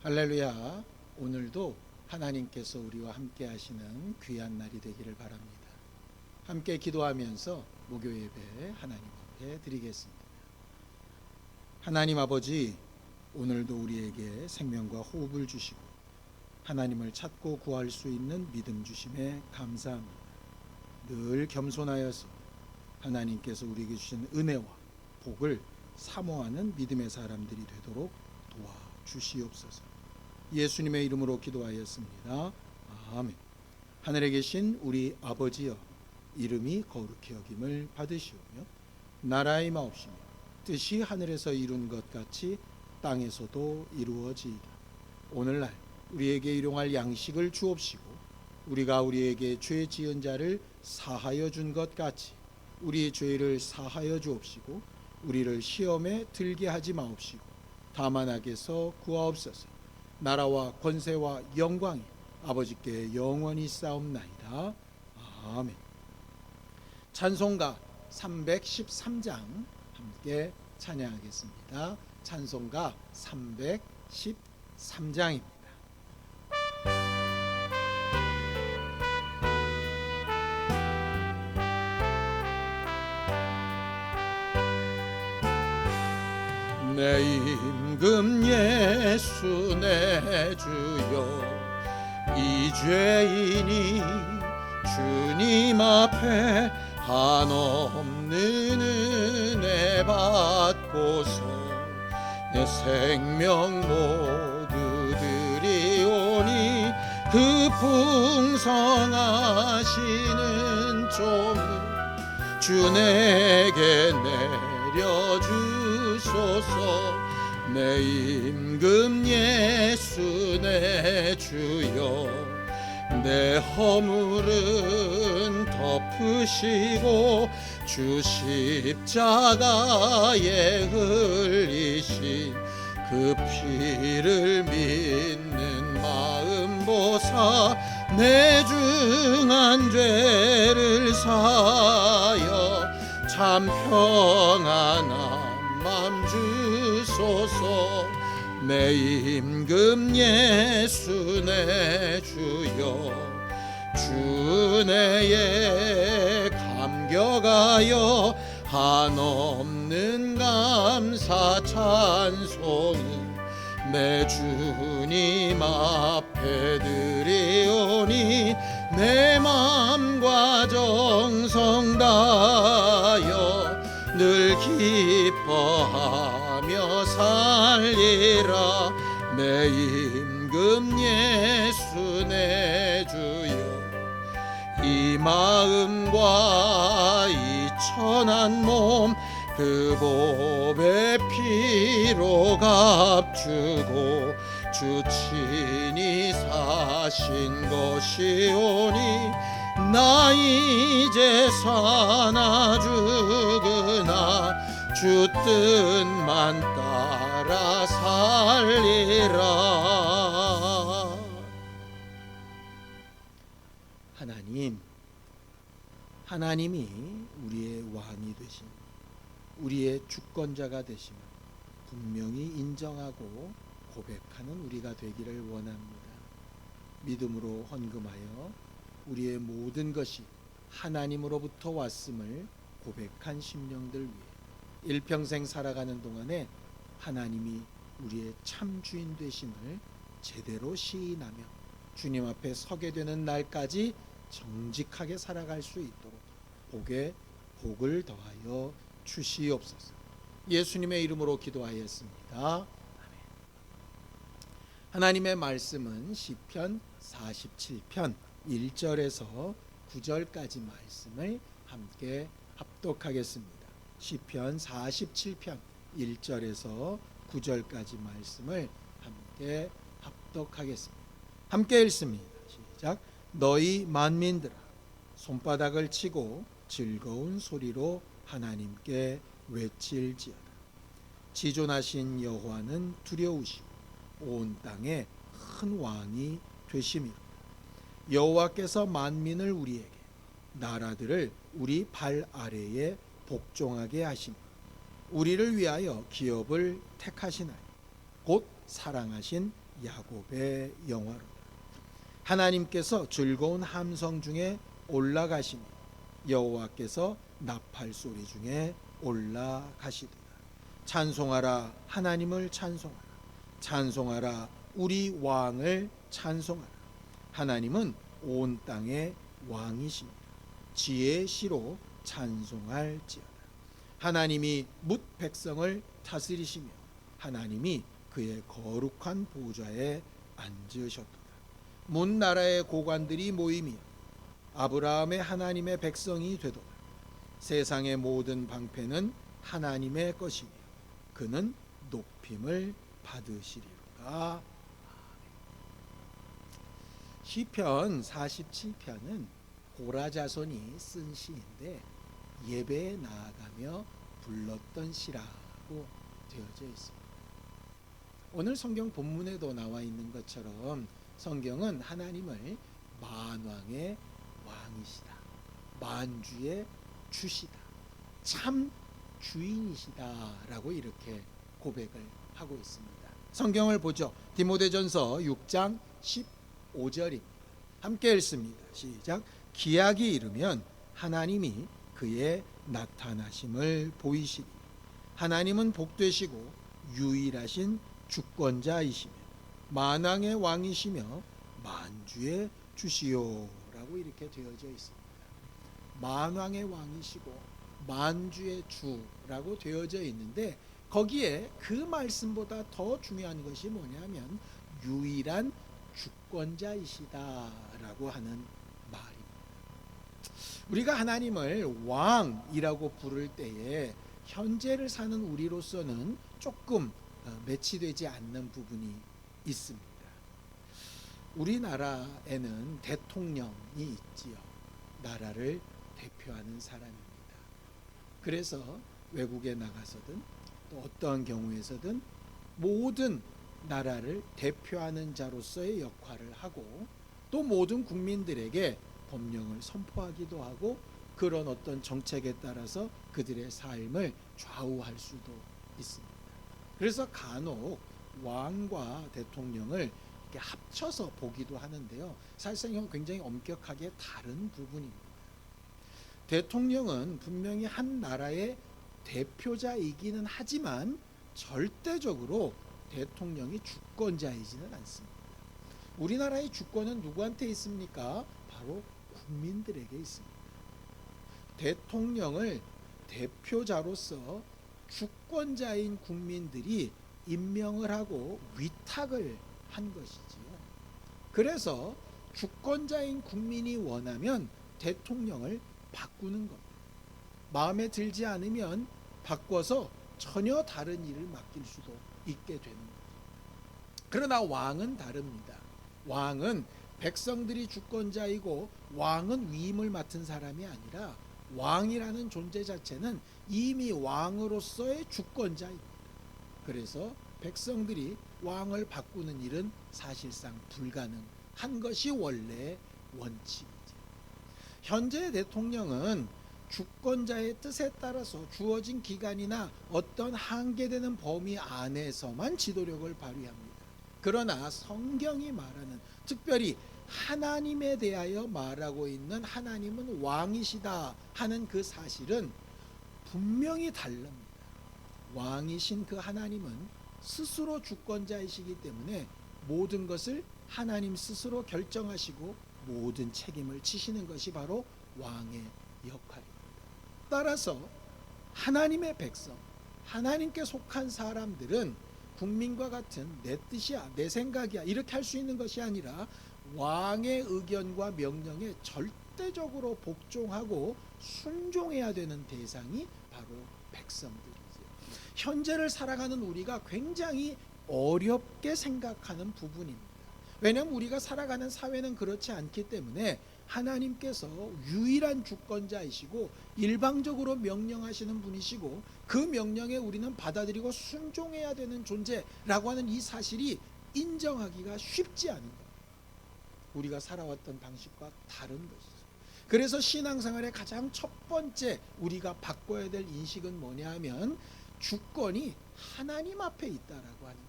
할렐루야. 오늘도 하나님께서 우리와 함께 하시는 귀한 날이 되기를 바랍니다. 함께 기도하면서 목요 예배 하나님 앞에 드리겠습니다. 하나님 아버지, 오늘도 우리에게 생명과 호흡을 주시고 하나님을 찾고 구할 수 있는 믿음 주심에 감사합니다. 늘 겸손하여서 하나님께서 우리에게 주신 은혜와 복을 사모하는 믿음의 사람들이 되도록 도와주시옵소서. 예수님의 이름으로 기도하였습니다. 아멘. 하늘에 계신 우리 아버지여, 이름이 거룩히 여김을 받으시오며 나라의 마옵시며 뜻이 하늘에서 이룬 것 같이 땅에서도 이루어지이다. 오늘날 우리에게 일용할 양식을 주옵시고 우리가 우리에게 죄 지은 자를 사하여 준 것 같이 우리의 죄를 사하여 주옵시고 우리를 시험에 들게 하지 마옵시고 다만 악에서 구하옵소서. 나라와 권세와 영광이 아버지께 영원히 싸움나이다. 아멘. 찬송가 313장 함께 찬양하겠습니다. 찬송가 313장입니다. 내 임금 예수 내 주여, 이 죄인이 주님 앞에 한없는 은혜 받고서 내 생명 모두 드리오니 그 풍성하시는 종을 주 내게 내려주소서. 내 임금 예수 내 주여, 내 허물은 덮으시고 주 십자가에 흘리신 그 피를 믿는 마음 보사 내 중한 죄를 사하여 참 평안한 맘 주소서. 내 임금 예수 내 주여, 주 내에 감격하여 한없는 감사 찬송을 내 주님 앞에 드리오니 내 맘과 정성 다하여 늘 기뻐하며 살리라. 내 임금 예수 내 주여, 이 마음과 이 천한 몸 그 보배 피로 값주고 주 친히 사신 것이오니 나 이제 사나 죽으나 주 뜻만 따라 살리라. 하나님이 우리의 왕이 되신, 우리의 주권자가 되심을 분명히 인정하고 고백하는 우리가 되기를 원합니다. 믿음으로 헌금하여 우리의 모든 것이 하나님으로부터 왔음을 고백한 심령들 위해 일평생 살아가는 동안에 하나님이 우리의 참 주인 되심을 제대로 시인하며 주님 앞에 서게 되는 날까지 정직하게 살아갈 수 있도록 복에 복을 더하여 주시옵소서. 예수님의 이름으로 기도하였습니다. 아멘. 하나님의 말씀은 시편 47편 1절에서 9절까지 말씀을 함께 합독하겠습니다. 시편 47편 1절에서 9절까지 말씀을 함께 합독하겠습니다. 함께 읽습니다. 시작. 너희 만민들아, 손바닥을 치고 즐거운 소리로 하나님께 외칠지어다. 지존하신 여호와는 두려우시고 온 땅에 큰 왕이 되심이로. 여호와께서 만민을 우리에게, 나라들을 우리 발 아래에 복종하게 하시며 우리를 위하여 기업을 택하시나니 곧 사랑하신 야곱의 영화로다. 하나님께서 즐거운 함성 중에 올라가시니 여호와께서 나팔 소리 중에 올라가시도다. 찬송하라, 하나님을 찬송하라. 찬송하라, 우리 왕을 찬송하라. 하나님은 온 땅의 왕이십니다. 지혜의 시로 찬송할지어다. 하나님이 뭇 백성을 다스리시며 하나님이 그의 거룩한 보좌에 앉으셨도다. 문 나라의 고관들이 모이며 아브라함의 하나님의 백성이 되도다. 세상의 모든 방패는 하나님의 것이며 그는 높임을 받으시리로다. 시편 47편은 고라 자손이 쓴 시인데 예배에 나아가며 불렀던 시라고 되어져 있습니다. 오늘 성경 본문에도 나와 있는 것처럼 성경은 하나님을 만왕의 왕이시다, 만주의 주시다, 참 주인이시다라고 이렇게 고백을 하고 있습니다. 성경을 보죠. 디모데전서 6장 15절입니다. 함께 읽습니다. 시작. 기약이 이르면 하나님이 그의 나타나심을 보이시리. 하나님은 복되시고 유일하신 주권자이시며 만왕의 왕이시며 만주의 주시오라고 이렇게 되어져 있습니다. 만왕의 왕이시고 만주의 주라고 되어져 있는데 거기에 그 말씀보다 더 중요한 것이 뭐냐면 유일한 주권자이시다라고 하는 말입니다. 우리가 하나님을 왕이라고 부를 때에 현재를 사는 우리로서는 조금 매치되지 않는 부분이 있습니다. 우리나라에는 대통령이 있지요. 나라를 대표하는 사람입니다. 그래서 외국에 나가서든 또 어떠한 경우에서든 모든 나라를 대표하는 자로서의 역할을 하고 또 모든 국민들에게 법령을 선포하기도 하고 그런 어떤 정책에 따라서 그들의 삶을 좌우할 수도 있습니다. 그래서 간혹 왕과 대통령을 이렇게 합쳐서 보기도 하는데요. 사실상 이건 굉장히 엄격하게 다른 부분입니다. 대통령은 분명히 한 나라의 대표자이기는 하지만 절대적으로 대통령이 주권자이지는 않습니다. 우리나라의 주권은 누구한테 있습니까? 바로 국민들에게 있습니다. 대통령을 대표자로서 주권자인 국민들이 임명을 하고 위탁을 한 것이지요. 그래서 주권자인 국민이 원하면 대통령을 바꾸는 겁니다. 마음에 들지 않으면 바꿔서 전혀 다른 일을 맡길 수도 있게 되는 거죠. 그러나 왕은 다릅니다. 왕은 백성들이 주권자이고 왕은 위임을 맡은 사람이 아니라 왕이라는 존재 자체는 이미 왕으로서의 주권자입니다. 그래서 백성들이 왕을 바꾸는 일은 사실상 불가능한 것이 원래 원칙이죠. 현재 대통령은 주권자의 뜻에 따라서 주어진 기간이나 어떤 한계되는 범위 안에서만 지도력을 발휘합니다. 그러나 성경이 말하는, 특별히 하나님에 대하여 말하고 있는 하나님은 왕이시다 하는 그 사실은 분명히 다릅니다. 왕이신 그 하나님은 스스로 주권자이시기 때문에 모든 것을 하나님 스스로 결정하시고 모든 책임을 지시는 것이 바로 왕의 역할입니다. 따라서 하나님의 백성, 하나님께 속한 사람들은 국민과 같은 내 뜻이야, 내 생각이야 이렇게 할 수 있는 것이 아니라 왕의 의견과 명령에 절대적으로 복종하고 순종해야 되는 대상이 바로 백성들이죠. 현재를 살아가는 우리가 굉장히 어렵게 생각하는 부분입니다. 왜냐하면 우리가 살아가는 사회는 그렇지 않기 때문에 하나님께서 유일한 주권자이시고 일방적으로 명령하시는 분이시고 그 명령에 우리는 받아들이고 순종해야 되는 존재라고 하는 이 사실이 인정하기가 쉽지 않은 겁니다. 우리가 살아왔던 방식과 다른 것이죠. 그래서 신앙생활의 가장 첫 번째 우리가 바꿔야 될 인식은 뭐냐 하면 주권이 하나님 앞에 있다라고 하는 거예요.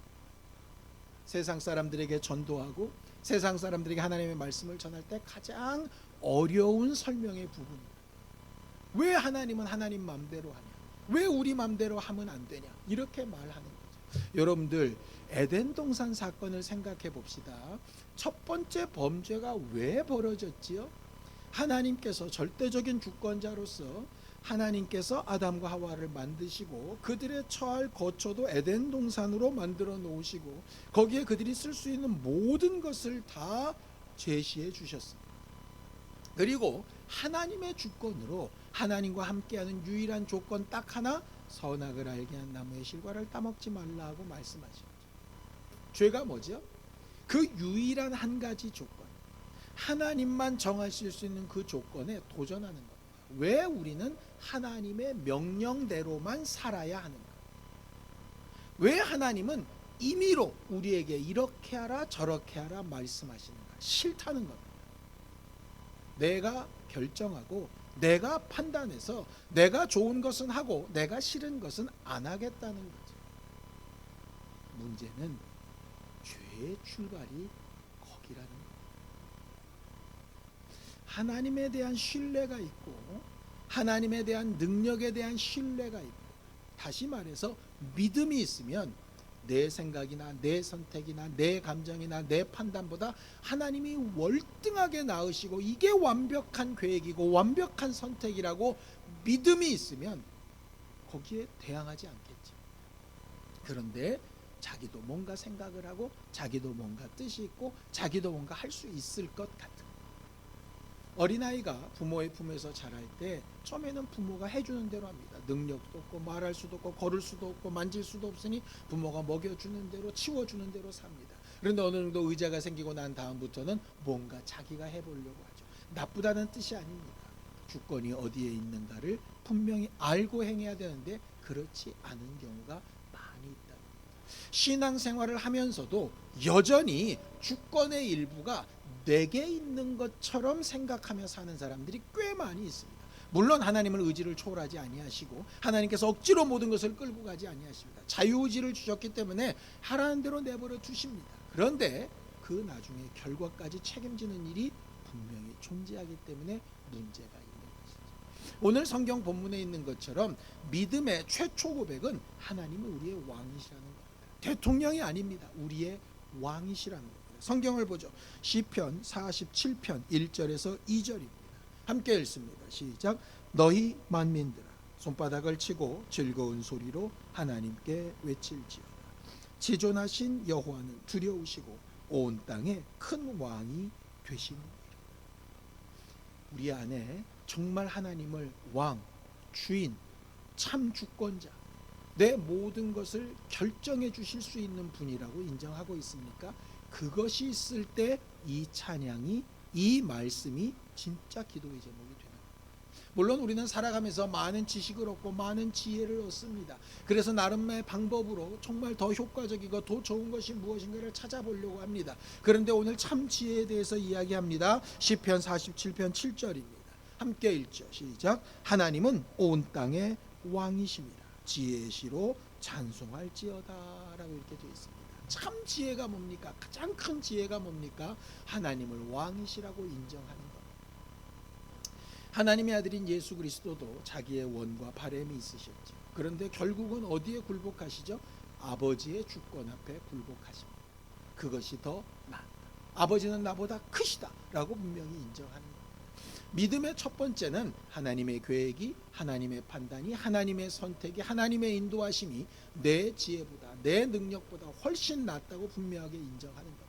세상 사람들에게 전도하고 세상 사람들에게 하나님의 말씀을 전할 때 가장 어려운 설명의 부분입니다. 왜 하나님은 하나님 마음대로 하냐? 왜 우리 마음대로 하면 안 되냐? 이렇게 말하는 거죠. 여러분들 에덴 동산 사건을 생각해 봅시다. 첫 번째 범죄가 왜 벌어졌지요? 하나님께서 절대적인 주권자로서 하나님께서 아담과 하와를 만드시고 그들의 처할 거처도 에덴 동산으로 만들어 놓으시고 거기에 그들이 쓸 수 있는 모든 것을 다 제시해 주셨습니다. 그리고 하나님의 주권으로 하나님과 함께하는 유일한 조건 딱 하나, 선악을 알게 한 나무의 실과를 따먹지 말라고 말씀하셨죠. 죄가 뭐죠? 그 유일한 한 가지 조건, 하나님만 정하실 수 있는 그 조건에 도전하는 겁니다. 왜 우리는 하나님의 명령대로만 살아야 하는가? 왜 하나님은 임의로 우리에게 이렇게 하라 저렇게 하라 말씀하시는가? 싫다는 겁니다. 내가 결정하고 내가 판단해서 내가 좋은 것은 하고 내가 싫은 것은 안 하겠다는 거죠. 문제는 죄의 출발이 거기라는 거예요. 하나님에 대한 신뢰가 있고 하나님에 대한 능력에 대한 신뢰가 있고, 다시 말해서 믿음이 있으면 내 생각이나 내 선택이나 내 감정이나 내 판단보다 하나님이 월등하게 나으시고 이게 완벽한 계획이고 완벽한 선택이라고 믿음이 있으면 거기에 대항하지 않겠지. 그런데 자기도 뭔가 생각을 하고 자기도 뭔가 뜻이 있고 자기도 뭔가 할 수 있을 것 같은, 어린아이가 부모의 품에서 자랄 때 처음에는 부모가 해주는 대로 합니다. 능력도 없고 말할 수도 없고 걸을 수도 없고 만질 수도 없으니 부모가 먹여주는 대로 치워주는 대로 삽니다. 그런데 어느 정도 의자가 생기고 난 다음부터는 뭔가 자기가 해보려고 하죠. 나쁘다는 뜻이 아닙니다. 주권이 어디에 있는가를 분명히 알고 행해야 되는데 그렇지 않은 경우가 많이 있다. 신앙생활을 하면서도 여전히 주권의 일부가 내게 있는 것처럼 생각하며 사는 사람들이 꽤 많이 있습니다. 물론 하나님을 의지를 초월하지 아니하시고 하나님께서 억지로 모든 것을 끌고 가지 아니하십니다. 자유의지를 주셨기 때문에 하라는 대로 내버려 두십니다. 그런데 그 나중에 결과까지 책임지는 일이 분명히 존재하기 때문에 문제가 있는 것이죠. 오늘 성경 본문에 있는 것처럼 믿음의 최초 고백은 하나님은 우리의 왕이시라는 겁니다. 대통령이 아닙니다. 우리의 왕이시라는 겁니다. 성경을 보죠. 시편 47편 1절에서 2절입니다. 함께 읽습니다. 시작. 너희 만민들아 손바닥을 치고 즐거운 소리로 하나님께 외칠지어다. 지존하신 여호와는 두려우시고 온 땅에 큰 왕이 되시니라. 우리 안에 정말 하나님을 왕, 주인, 참 주권자, 내 모든 것을 결정해 주실 수 있는 분이라고 인정하고 있습니까? 그것이 있을 때 이 찬양이, 이 말씀이 진짜 기도의 제목이 되는 겁니다. 물론 우리는 살아가면서 많은 지식을 얻고 많은 지혜를 얻습니다. 그래서 나름의 방법으로 정말 더 효과적이고 더 좋은 것이 무엇인가를 찾아보려고 합니다. 그런데 오늘 참 지혜에 대해서 이야기합니다. 시편 47편 7절입니다. 함께 읽죠. 시작. 하나님은 온 땅의 왕이십니다. 지혜의 시로 찬송할지어다 라고 이렇게 되어 있습니다. 참 지혜가 뭡니까? 가장 큰 지혜가 뭡니까? 하나님을 왕이시라고 인정하는 것. 하나님의 아들인 예수 그리스도도 자기의 원과 바램이 있으셨죠. 그런데 결국은 어디에 굴복하시죠? 아버지의 주권 앞에 굴복하십니다. 그것이 더 낫다. 아버지는 나보다 크시다 라고 분명히 인정하는 것. 믿음의 첫 번째는 하나님의 계획이, 하나님의 판단이, 하나님의 선택이, 하나님의 인도하심이 내 지혜보다 내 능력보다 훨씬 낫다고 분명하게 인정하는 겁니다.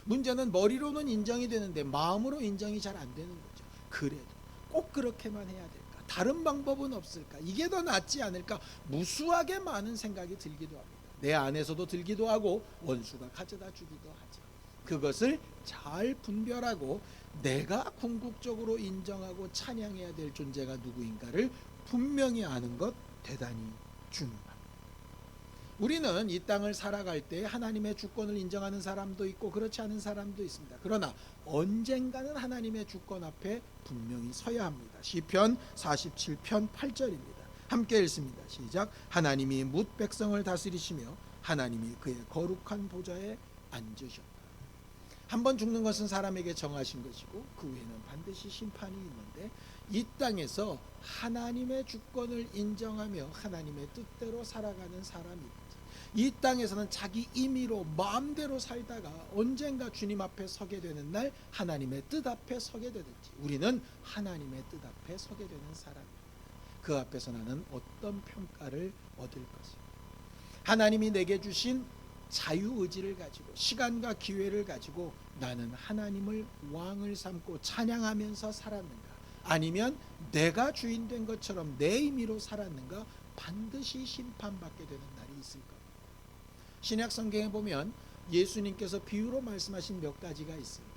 문제는 머리로는 인정이 되는데 마음으로 인정이 잘 안 되는 거죠. 그래도 꼭 그렇게만 해야 될까? 다른 방법은 없을까? 이게 더 낫지 않을까? 무수하게 많은 생각이 들기도 합니다. 내 안에서도 들기도 하고 원수가 가져다 주기도 하죠. 그것을 잘 분별하고 내가 궁극적으로 인정하고 찬양해야 될 존재가 누구인가를 분명히 아는 것 대단히 중요합니다. 우리는 이 땅을 살아갈 때 하나님의 주권을 인정하는 사람도 있고 그렇지 않은 사람도 있습니다. 그러나 언젠가는 하나님의 주권 앞에 분명히 서야 합니다. 시편 47편 8절입니다. 함께 읽습니다. 시작. 하나님이 뭇 백성을 다스리시며 하나님이 그의 거룩한 보좌에 앉으셨다. 한번 죽는 것은 사람에게 정하신 것이고 그 후에는 반드시 심판이 있는데, 이 땅에서 하나님의 주권을 인정하며 하나님의 뜻대로 살아가는 사람이, 이 땅에서는 자기 임의로 마음대로 살다가 언젠가 주님 앞에 서게 되는 날 하나님의 뜻 앞에 서게 되든지, 우리는 하나님의 뜻 앞에 서게 되는 사람입니다. 그 앞에서 나는 어떤 평가를 얻을 것인가? 하나님이 내게 주신 자유의지를 가지고 시간과 기회를 가지고 나는 하나님을 왕을 삼고 찬양하면서 살았는가, 아니면 내가 주인 된 것처럼 내 임의로 살았는가, 반드시 심판받게 되는 날이 있을 겁니다. 신약 성경에 보면 예수님께서 비유로 말씀하신 몇 가지가 있습니다.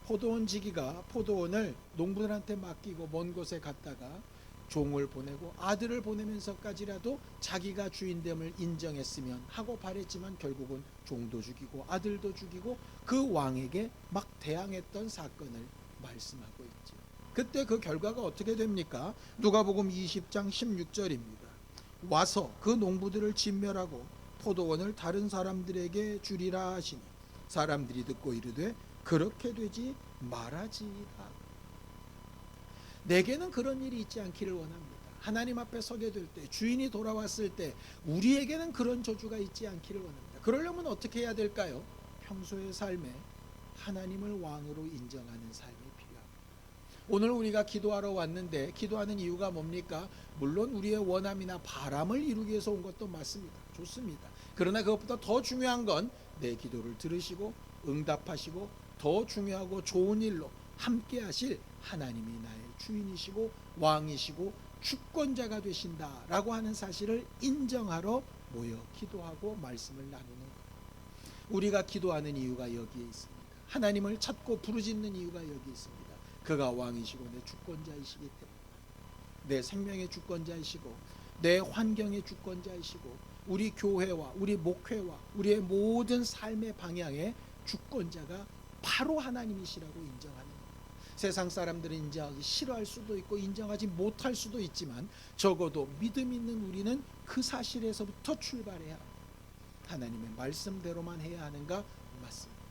포도원 지기가 포도원을 농부들한테 맡기고 먼 곳에 갔다가 종을 보내고 아들을 보내면서까지라도 자기가 주인됨을 인정했으면 하고 바랬지만 결국은 종도 죽이고 아들도 죽이고 그 왕에게 막 대항했던 사건을 말씀하고 있죠. 그때 그 결과가 어떻게 됩니까? 누가복음 20장 16절입니다. 와서 그 농부들을 진멸하고 포도원을 다른 사람들에게 주리라 하시니 사람들이 듣고 이르되 그렇게 되지 말아지이다. 내게는 그런 일이 있지 않기를 원합니다. 하나님 앞에 서게 될 때, 주인이 돌아왔을 때 우리에게는 그런 저주가 있지 않기를 원합니다. 그러려면 어떻게 해야 될까요? 평소의 삶에 하나님을 왕으로 인정하는 삶이 필요합니다. 오늘 우리가 기도하러 왔는데 기도하는 이유가 뭡니까? 물론 우리의 원함이나 바람을 이루기 위해서 온 것도 맞습니다. 좋습니다. 그러나 그것보다 더 중요한 건 내 기도를 들으시고 응답하시고 더 중요하고 좋은 일로 함께 하실 하나님이 나의 주인이시고 왕이시고 주권자가 되신다라고 하는 사실을 인정하러 모여 기도하고 말씀을 나누는 거예요. 우리가 기도하는 이유가 여기에 있습니다. 하나님을 찾고 부르짖는 이유가 여기 있습니다. 그가 왕이시고 내 주권자이시기 때문에, 내 생명의 주권자이시고 내 환경의 주권자이시고 우리 교회와 우리 목회와 우리의 모든 삶의 방향의 주권자가 바로 하나님이시라고 인정하는 겁니다. 세상 사람들은 인정하기 싫어할 수도 있고 인정하지 못할 수도 있지만 적어도 믿음 있는 우리는 그 사실에서부터 출발해야 합니다. 하나님의 말씀대로만 해야 하는가? 맞습니다.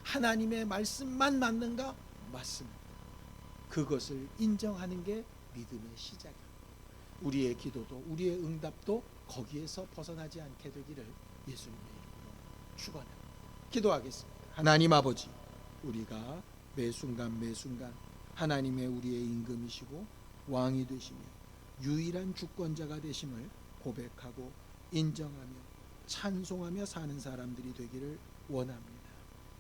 하나님의 말씀만 맞는가? 맞습니다. 그것을 인정하는 게 믿음의 시작입니다. 우리의 기도도 우리의 응답도 거기에서 벗어나지 않게 되기를 예수님의 이름으로 축원합니다. 기도하겠습니다. 하나님 아버지, 우리가 매 순간 매 순간 하나님의 우리의 임금이시고 왕이 되시며 유일한 주권자가 되심을 고백하고 인정하며 찬송하며 사는 사람들이 되기를 원합니다.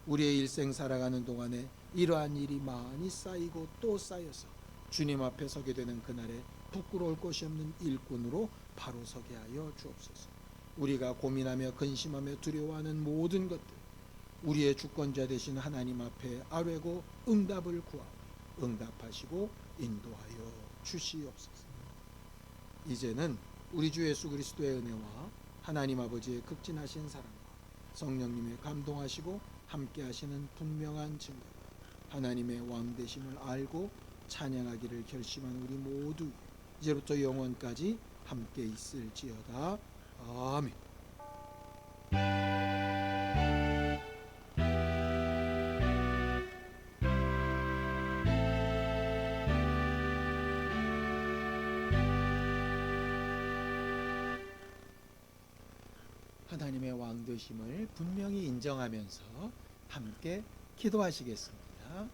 우리의 일생 살아가는 동안에 이러한 일이 많이 쌓이고 또 쌓여서 주님 앞에 서게 되는 그날에 부끄러울 것이 없는 일꾼으로 바로 서게 하여 주옵소서. 우리가 고민하며 근심하며 두려워하는 모든 것들, 우리의 주권자 되신 하나님 앞에 아뢰고 응답을 구하고 응답하시고 인도하여 주시옵소서. 이제는 우리 주 예수 그리스도의 은혜와 하나님 아버지의 극진하신 사랑과 성령님의 감동하시고 함께 하시는 분명한 증거가 하나님의 왕 되심을 알고 찬양하기를 결심한 우리 모두 이제부터 영원까지 함께 있을지어다. 아멘. 하나님의 왕 되심을 분명히 인정하면서 함께 기도하시겠습니다.